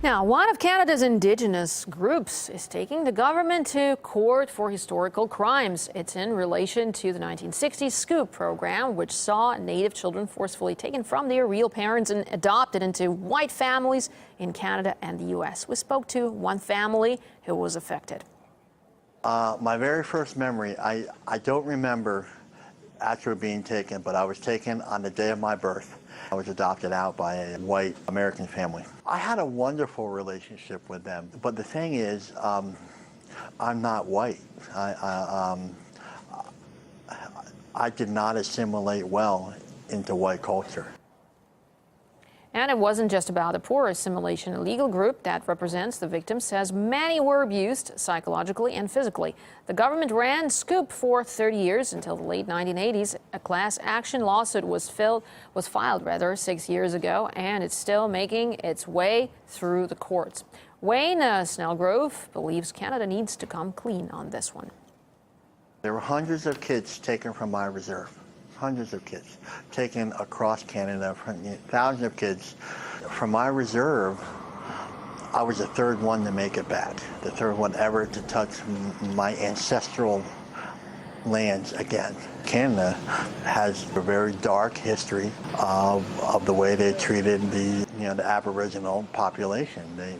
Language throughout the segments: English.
Now, one of Canada's Indigenous groups is taking the government to court for historical crimes. It's in relation to the 1960s Scoop program, which saw Native children forcefully taken from their real parents and adopted into white families in Canada and the U.S. We spoke to one family who was affected. My very first memory, I don't remember actually being taken, but I was taken on the day of my birth. I was adopted out by a white American family. I had a wonderful relationship with them, but the thing is, I'm not white. I did not assimilate well into white culture. And it wasn't just about the poor assimilation. A legal group that represents the victims says many were abused psychologically and physically. The government ran Scoop for 30 years until the late 1980s. A class action lawsuit was filed 6 years ago, and it's still making its way through the courts. Wayne Snellgrove believes Canada needs to come clean on this one. There were hundreds of kids taken from my reserve. Hundreds of kids taken across Canada, thousands of kids. From my reserve, I was the third one to make it back, the third one ever to touch my ancestral lands again. Canada has a very dark history of the way they treated the Aboriginal population. They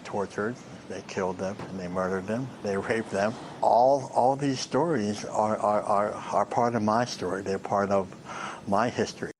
tortured, they killed them, and they murdered them, they raped them. All these stories are part of my story. They're part of my history.